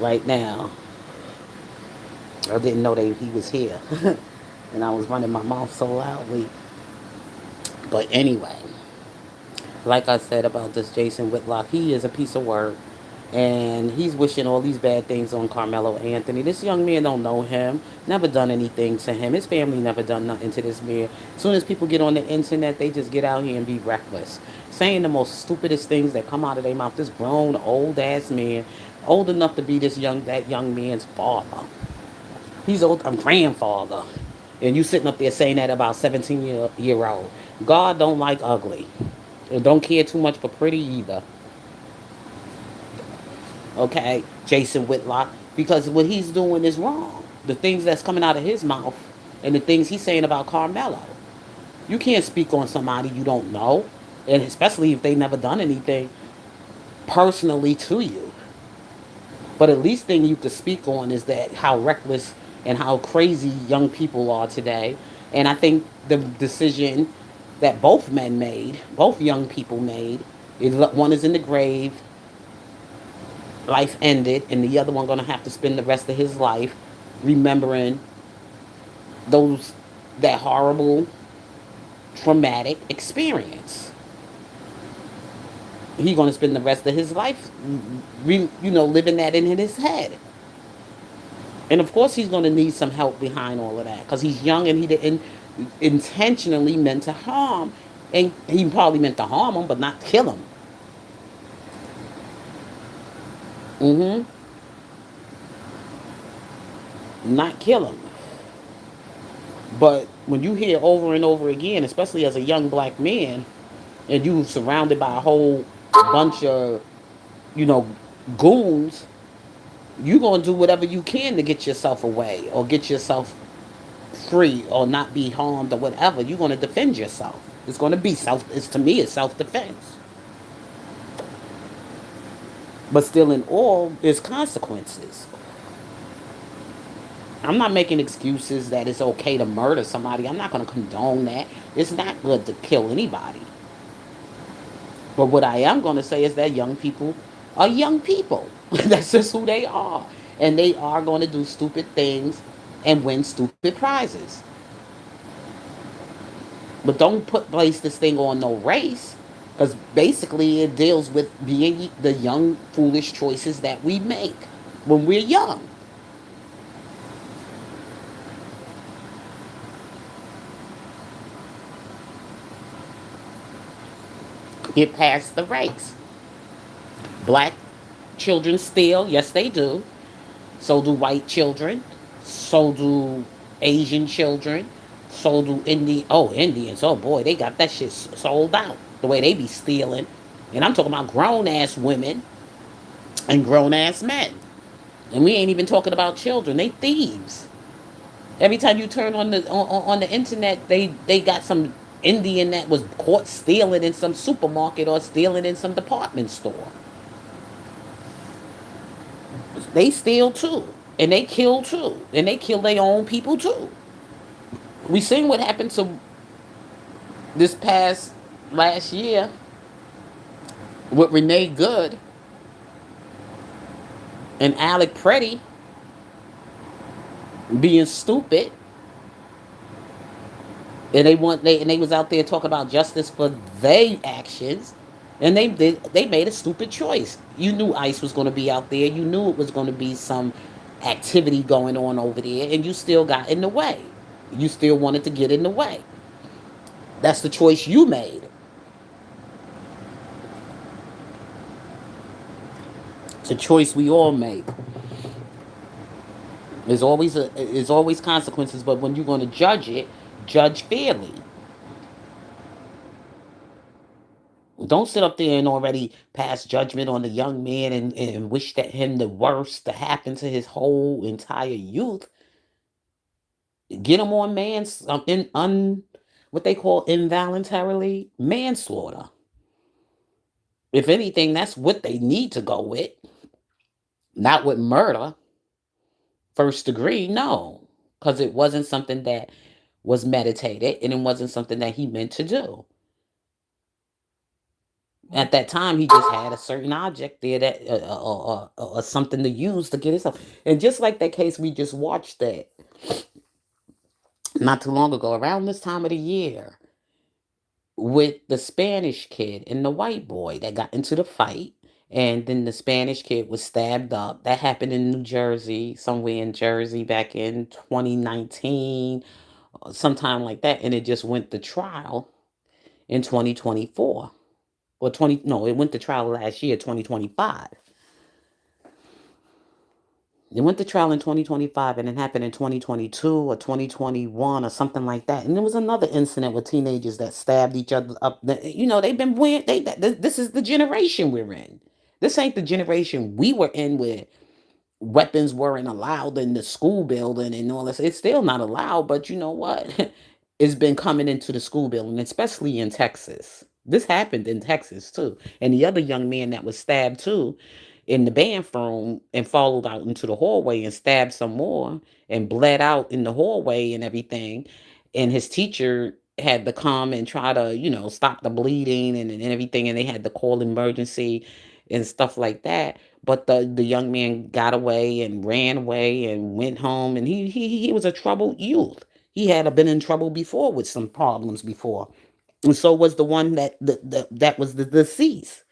right now. I didn't know he was here. And I was running my mouth so loudly. But anyway, like I said about this Jason Whitlock, he is a piece of work. And he's wishing all these bad things on Carmelo Anthony. This young man don't know him, never done anything to him. His family never done nothing to this man. As soon as people get on the internet, they just get out here and be reckless, saying the most stupidest things that come out of their mouth. This grown, old ass man, old enough to be that young man's father. He's old, a grandfather. And you sitting up there saying that about 17-year old. God don't like ugly. And don't care too much for pretty either. Okay, Jason Whitlock, because what he's doing is wrong. The things that's coming out of his mouth and the things he's saying about Carmelo. You can't speak on somebody you don't know, and especially if they never done anything personally to you. But at least thing you could speak on is that how reckless and how crazy young people are today. And I think the decision that both men made, both young people made, is one is in the grave, life ended, and the other one gonna have to spend the rest of his life remembering those that horrible traumatic experience. He gonna spend the rest of his life, living that in his head. And of course, he's gonna need some help behind all of that because he's young and he didn't intentionally meant to harm, and he probably meant to harm him, but not kill him. Mm-hmm. Not kill him. But when you hear over and over again, especially as a young black man, and you surrounded by a whole bunch of, you know, goons, you gonna do whatever you can to get yourself away or get yourself free or not be harmed or whatever. You're gonna defend yourself. It's gonna be self. It's to me, it's self defense. But still, in all, there's consequences. I'm not making excuses that it's okay to murder somebody. I'm not gonna condone that. It's not good to kill anybody. But what I am going to say is that young people are young people. That's just who they are. And they are going to do stupid things and win stupid prizes. But don't place this thing on no race. Because basically it deals with being the young, foolish choices that we make when we're young. Get past the race. Black children steal. Yes, they do. So do white children. So do Asian children. So do Indians. Oh boy, they got that shit sold out. The way they be stealing. And I'm talking about grown ass women and grown ass men. And we ain't even talking about children. They thieves. Every time you turn on the internet, they got some Indian that was caught stealing in some supermarket or stealing in some department store. They steal too. And they kill too. And they kill their own people too. We seen what happened to this past last year with Renee Good and Alec Pretty being stupid, and they was out there talking about justice for their actions, And they made a stupid choice. You knew ICE was going to be out there. You knew it was going to be some activity going on over there, and you still got in the way. You still wanted to get in the way. That's the choice you made. It's a choice we all make. There's always consequences, but when you're going to judge it, judge fairly. Don't sit up there and already pass judgment on the young man and wish that him the worst to happen to his whole entire youth. Get him on what they call involuntarily manslaughter. If anything, that's what they need to go with, not with murder, first degree. No, because it wasn't something that was meditated and it wasn't something that he meant to do. At that time, he just had a certain object there that something to use to get himself. And just like that case we just watched that not too long ago, around this time of the year, with the Spanish kid and the white boy that got into the fight. And then the Spanish kid was stabbed up. That happened in New Jersey, somewhere in Jersey back in 2019, sometime like that. And it just went to trial in 2024. Or 20, no, it went to trial last year, 2025. It went to trial in 2025 and it happened in 2022 or 2021 or something like that. And there was another incident with teenagers that stabbed each other up. They've been weird. This is the generation we're in. This ain't the generation we were in where weapons weren't allowed in the school building and all this. It's still not allowed, but you know what? It's been coming into the school building, especially in Texas. This happened in Texas too. And the other young man that was stabbed too in the bathroom and followed out into the hallway and stabbed some more and bled out in the hallway and everything. And his teacher had to come and try to, stop the bleeding and everything. And they had to call emergency and stuff like that. But the young man got away and ran away and went home. And he was a troubled youth. He had been in trouble before with some problems before. And so was the one that was the deceased.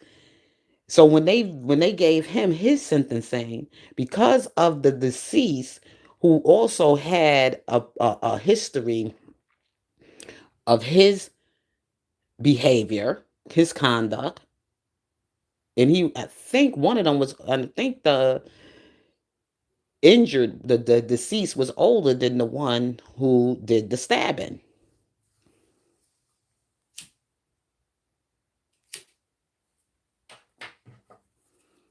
So when they gave him his sentencing, because of the deceased, who also had a history of his behavior, his conduct, and I think one of them was, I think the deceased was older than the one who did the stabbing.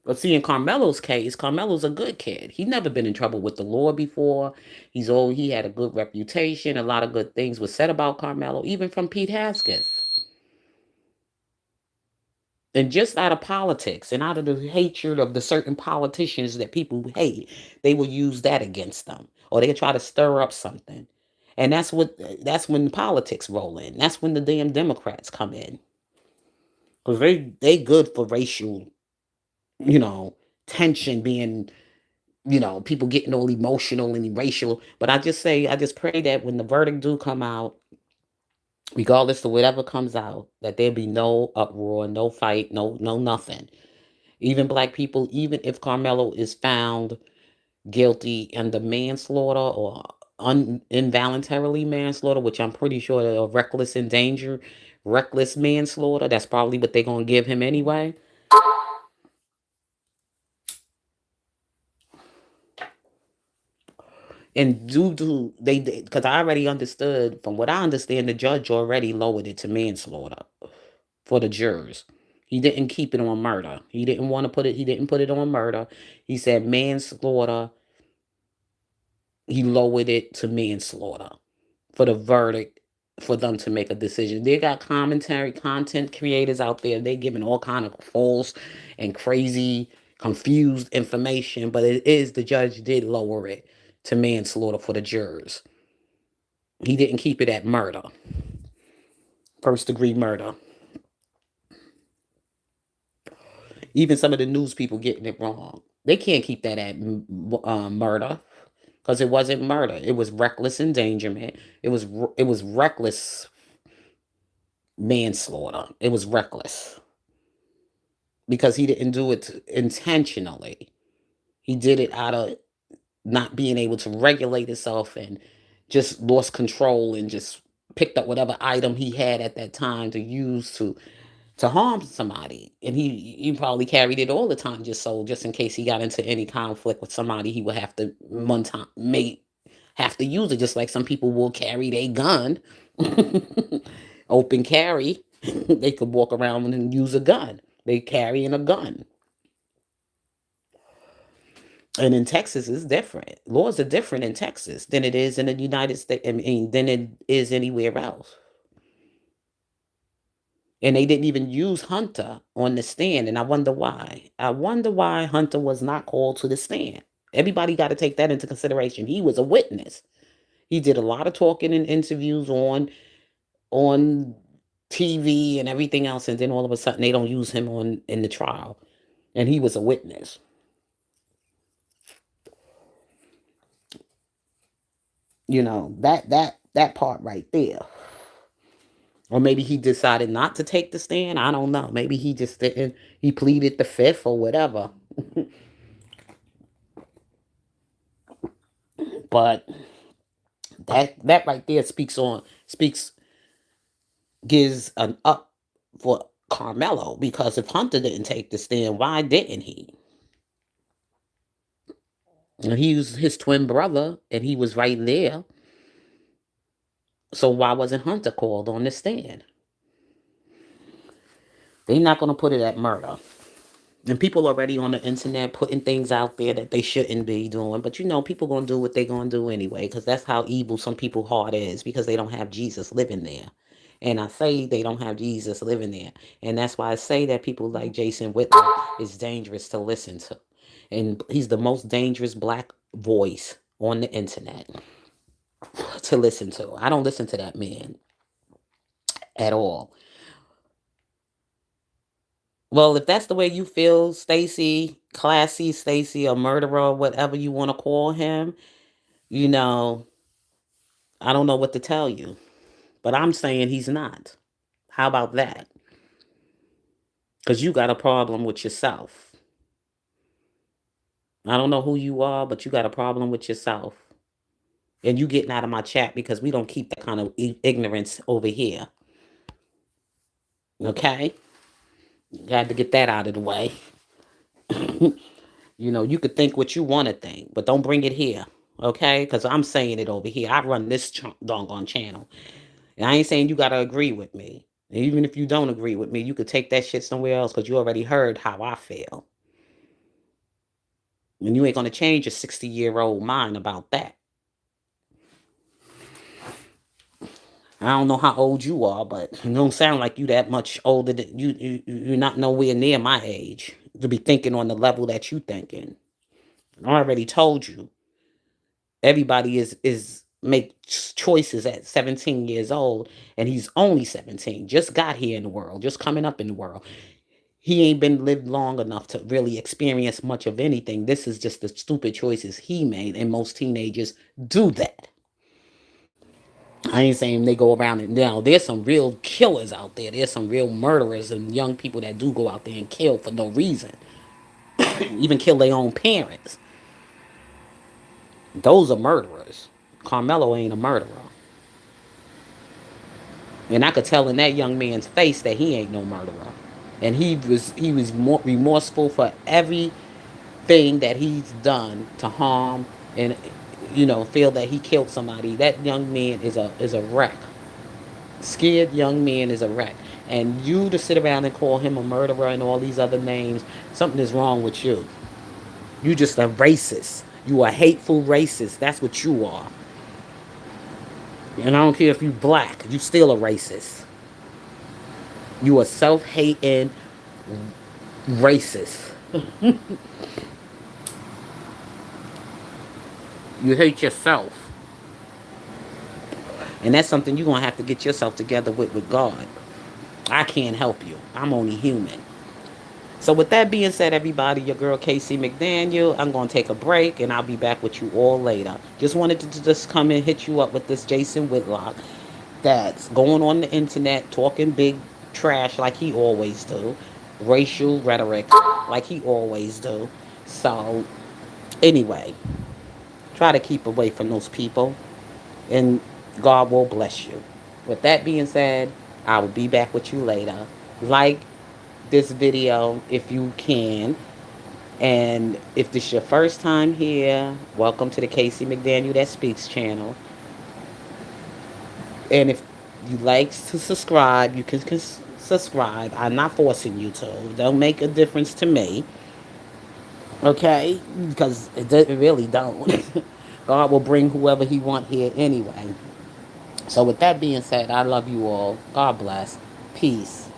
But see, in Carmelo's case, Carmelo's a good kid. He never been in trouble with the law before. He had a good reputation. A lot of good things were said about Carmelo, even from Pete Haskins. And just out of politics and out of the hatred of the certain politicians that people hate, they will use that against them, or they try to stir up something. And that's when politics roll in. That's when the damn Democrats come in, because they good for racial, you know, tension being, people getting all emotional and racial. But I just pray that when the verdict do come out, regardless of whatever comes out, that there be no uproar, no fight, no nothing. Even black people, even if Carmelo is found guilty under manslaughter or involuntarily manslaughter, which I'm pretty sure reckless endanger, reckless manslaughter, that's probably what they're gonna give him anyway. And due to because I already understood, from what I understand, the judge already lowered it to manslaughter for the jurors. He didn't keep it on murder. He didn't want to put it. He didn't put it on murder. He said manslaughter. He lowered it to manslaughter for the verdict, for them to make a decision. They got commentary content creators out there. They giving all kind of false and crazy, confused information. But it is, the judge did lower it to manslaughter for the jurors. He didn't keep it at murder, first degree murder. Even some of the news people getting it wrong. They can't keep that at murder, because it wasn't murder. It was reckless endangerment. It was reckless manslaughter. It was reckless. because he didn't do it intentionally. He did it out of not being able to regulate himself and just lost control and just picked up whatever item he had at that time to use to harm somebody. And he probably carried it all the time, just so just in case he got into any conflict with somebody, he would have to one time may have to use it, just like some people will carry their gun. Open carry. They could walk around and use a gun. They carrying a gun. And in Texas, it's different. Laws are different in Texas than it is in the United States. I mean, than it is anywhere else. And they didn't even use Hunter on the stand, and I wonder why. I wonder why Hunter was not called to the stand. Everybody got to take that into consideration. He was a witness. He did a lot of talking in interviews on TV and everything else, and then all of a sudden they don't use him on in the trial, and he was a witness. That part right there. Or maybe he decided not to take the stand. I don't know. Maybe he just didn't. He pleaded the fifth or whatever. But that right there speaks gives an up for Carmelo, because if Hunter didn't take the stand, why didn't he? And he was his twin brother, and he was right there. So why wasn't Hunter called on the stand? They're not going to put it at murder. And people already on the internet putting things out there that they shouldn't be doing. But people gonna do what they gonna do anyway, because that's how evil some people heart is, because they don't have Jesus living there. And I say they don't have Jesus living there. And that's why I say that people like Jason Whitlock is dangerous to listen to. And he's the most dangerous black voice on the internet to listen to. I don't listen to that man at all. Well, if that's the way you feel, Stacy, classy Stacy, a murderer, whatever you want to call him, you know, I don't know what to tell you. But I'm saying he's not. How about that? Because you got a problem with yourself. I don't know who you are, but you got a problem with yourself. And you getting out of my chat, because we don't keep that kind of ignorance over here. Okay? Got to get that out of the way. You could think what you want to think, but don't bring it here. Okay? Because I'm saying it over here. I run this doggone channel. And I ain't saying you got to agree with me. And even if you don't agree with me, you could take that shit somewhere else, because you already heard how I feel. And you ain't going to change a 60-year-old mind about that. I don't know how old you are, but you don't sound like you that much older. Than you're not nowhere near my age to be thinking on the level that you thinking. I already told you. Everybody is make choices at 17 years old, and he's only 17. Just got here in the world, just coming up in the world. He ain't been lived long enough to really experience much of anything. This is just the stupid choices he made, and most teenagers do that. I ain't saying they go around and now there's some real killers out there. There's some real murderers and young people that do go out there and kill for no reason. Even kill their own parents. Those are murderers. Carmelo ain't a murderer. And I could tell in that young man's face that he ain't no murderer. And he was more remorseful for everything that he's done to harm and feel that he killed somebody. That young man is a wreck. Scared young man is a wreck. And you to sit around and call him a murderer and all these other names, something is wrong with you. You just a racist. You a hateful racist. That's what you are. And I don't care if you black, you still a racist. You a self-hating racist. You hate yourself. And that's something you're going to have to get yourself together with God. I can't help you. I'm only human. So with that being said, everybody, your girl Casey McDaniel, I'm going to take a break, and I'll be back with you all later. Just wanted to just come and hit you up with this Jason Whitlock that's going on the internet talking big trash like he always do. racial rhetoric like he always do. So anyway, try to keep away from those people and God will bless you. With that being said, I will be back with you later. Like this video if you can. And if this is your first time here, welcome to the Casey McDaniel That Speaks channel. And if you like to subscribe, you can subscribe. I'm not forcing you to. Don't make a difference to me. Okay? Because it really don't. God will bring whoever he want here anyway. So with that being said, I love you all. God bless. Peace.